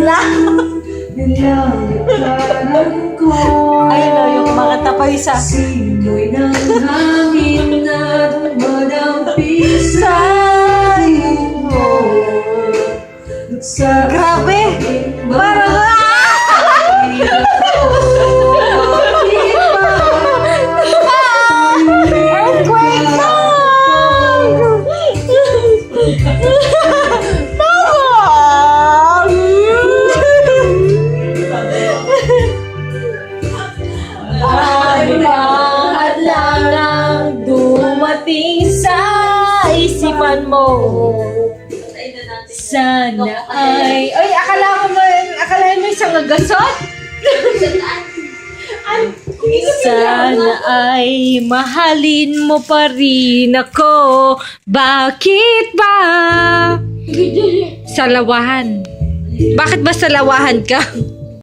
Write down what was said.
na. Ayun o, yung kumakanta pa isa. Simoy ng hangin na dumadampi sa mo. Grabe! Parang earthquake song! Hadlang ang dumating sa isipan mo. Sana ay... Ay, akala mo isang agasot? Sana ay mahalin mo pa rin ako. Bakit ba? Salawahan. Bakit ba salawahan ka?